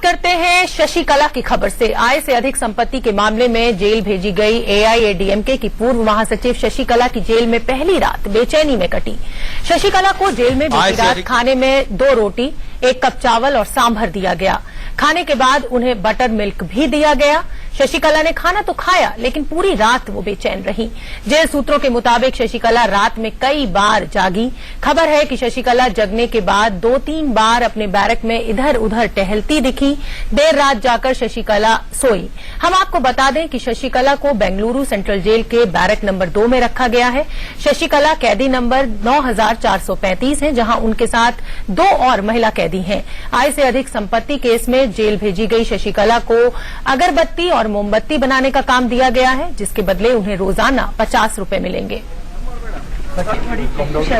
करते हैं शशिकला की खबर से। आय से अधिक संपत्ति के मामले में जेल भेजी गई एआईएडीएमके की पूर्व महासचिव शशिकला की जेल में पहली रात बेचैनी में कटी। शशिकला को जेल में बीती रात खाने में 2 रोटी, 1 कप चावल और सांभर दिया गया। खाने के बाद उन्हें बटर मिल्क भी दिया गया। शशिकला ने खाना तो खाया, लेकिन पूरी रात वो बेचैन रही। जेल सूत्रों के मुताबिक शशिकला रात में कई बार जागी। खबर है कि शशिकला जगने के बाद 2-3 बार अपने बैरक में इधर उधर टहलती दिखी। देर रात जाकर शशिकला सोई। हम आपको बता दें कि शशिकला को बेंगलुरु सेंट्रल जेल के बैरक नंबर 2 में रखा गया है। शशिकला कैदी नंबर 9435 है, जहां उनके साथ 2 और महिला कैदी हैं। आय से अधिक संपत्ति केस में जेल भेजी गई शशिकला को अगरबत्ती और मोमबत्ती बनाने का काम दिया गया है, जिसके बदले उन्हें रोजाना 50 रुपए मिलेंगे।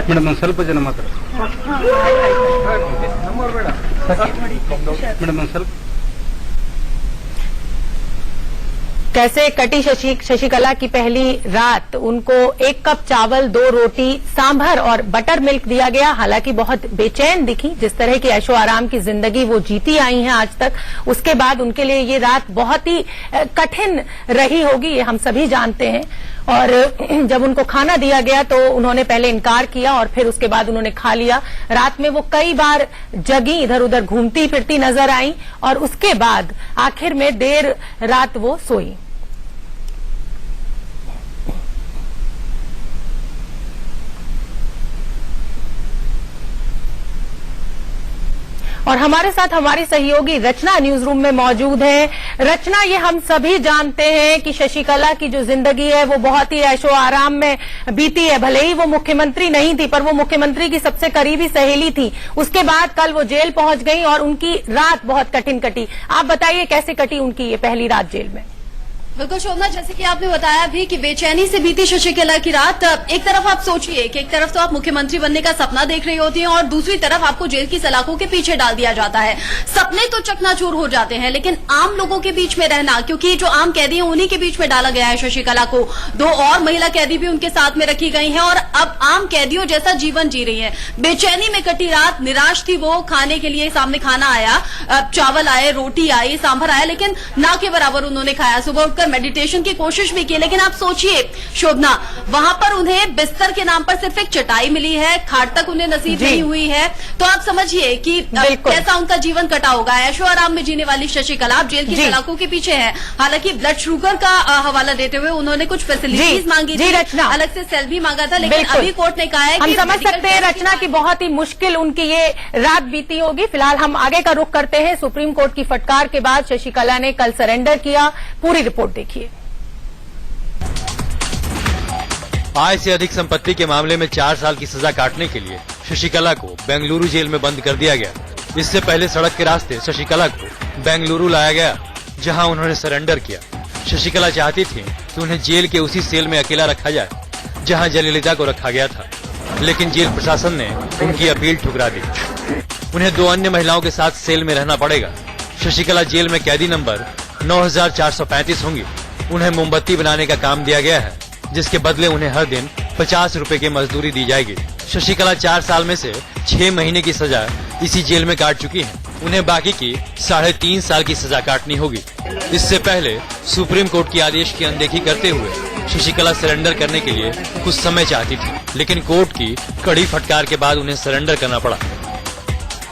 ಮೇಡಮ್ ಸ್ವಲ್ಪ ಜನ ಮಾತ್ರ ಮೇಡಮ್ ಸ್ವಲ್ಪ कैसे कटी शशिकला की पहली रात। उनको 1 कप चावल, 2 रोटी, सांभर और बटर मिल्क दिया गया। हालांकि बहुत बेचैन दिखी। जिस तरह की ऐशो आराम की जिंदगी वो जीती आई हैं आज तक, उसके बाद उनके लिए ये रात बहुत ही कठिन रही होगी, ये हम सभी जानते हैं। और जब उनको खाना दिया गया तो उन्होंने पहले इनकार किया और फिर उसके बाद उन्होंने खा लिया। रात में वो कई बार जगी, इधर उधर घूमती फिरती नजर आई और उसके बाद आखिर में देर रात वो सोई। और हमारे साथ हमारी सहयोगी रचना न्यूज रूम में मौजूद है। रचना, ये हम सभी जानते हैं कि शशिकला की जो जिंदगी है वो बहुत ही ऐशो आराम में बीती है। भले ही वो मुख्यमंत्री नहीं थी, पर वो मुख्यमंत्री की सबसे करीबी सहेली थी। उसके बाद कल वो जेल पहुंच गई और उनकी रात बहुत कठिन कटी। आप बताइए कैसे कटी उनकी ये पहली रात जेल में? बिल्कुल शोभना, जैसे कि आपने बताया भी कि बेचैनी से बीती शशिकला की रात। एक तरफ आप सोचिए कि एक तरफ तो आप मुख्यमंत्री बनने का सपना देख रही होती हैं और दूसरी तरफ आपको जेल की सलाखों के पीछे डाल दिया जाता है। सपने तो चकनाचूर हो जाते हैं, लेकिन आम लोगों के बीच में रहना, क्योंकि जो आम कैदी हैं उन्हीं के बीच में डाला गया है शशिकला को। 2 और महिला कैदी भी उनके साथ में रखी गई हैं और अब आम कैदियों जैसा जीवन जी रही है। बेचैनी में कटी रात, निराश थी वो। खाने के लिए सामने खाना आया, चावल आए, रोटी आई, सांभर आया, लेकिन ना के बराबर उन्होंने खाया। सुबह मेडिटेशन की कोशिश भी की, लेकिन आप सोचिए शोभना, वहां पर उन्हें बिस्तर के नाम पर सिर्फ एक चटाई मिली है, खाट तक उन्हें नसीब नहीं हुई है। तो आप समझिए कि कैसा उनका जीवन कटा होगा। ऐशो आराम में जीने वाली शशिकला अब जेल की सलाखों के पीछे है। हालांकि ब्लड शुगर का हवाला देते हुए उन्होंने कुछ फैसिलिटीज मांगी थी, अलग से सेल भी मांगा था, लेकिन अभी कोर्ट ने कहा है कि हम समझ सकते हैं रचना की बहुत ही मुश्किल उनकी ये रात बीती होगी। फिलहाल हम आगे का रुख करते हैं। सुप्रीम कोर्ट की फटकार के बाद शशिकला ने कल सरेंडर किया। पूरी रिपोर्ट देखिए। आय से अधिक संपत्ति के मामले में 4 साल की सजा काटने के लिए शशिकला को बेंगलुरु जेल में बंद कर दिया गया। इससे पहले सड़क के रास्ते शशिकला को बेंगलुरु लाया गया, जहां उन्होंने सरेंडर किया। शशिकला चाहती थी कि उन्हें जेल के उसी सेल में अकेला रखा जाए जहां जयललिता को रखा गया था, लेकिन जेल प्रशासन ने उनकी अपील ठुकरा दी। उन्हें 2 अन्य महिलाओं के साथ सेल में रहना पड़ेगा। शशिकला जेल में कैदी नंबर 9435 होंगी। उन्हें मोमबत्ती बनाने का काम दिया गया है, जिसके बदले उन्हें हर दिन 50 रुपए की मजदूरी दी जाएगी। शशिकला 4 साल में से 6 महीने की सजा इसी जेल में काट चुकी हैं। उन्हें बाकी की 3.5 साल की सजा काटनी होगी। इससे पहले सुप्रीम कोर्ट के आदेश की अनदेखी करते हुए शशिकला सरेंडर करने के लिए कुछ समय चाहती थी, लेकिन कोर्ट की कड़ी फटकार के बाद उन्हें सरेंडर करना पड़ा।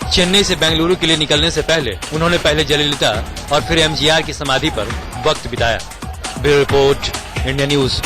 चेन्नई से बेंगलुरु के लिए निकलने से पहले उन्होंने पहले जयललिता और फिर एमजीआर की समाधि पर वक्त बिताया। Bureau report, India news.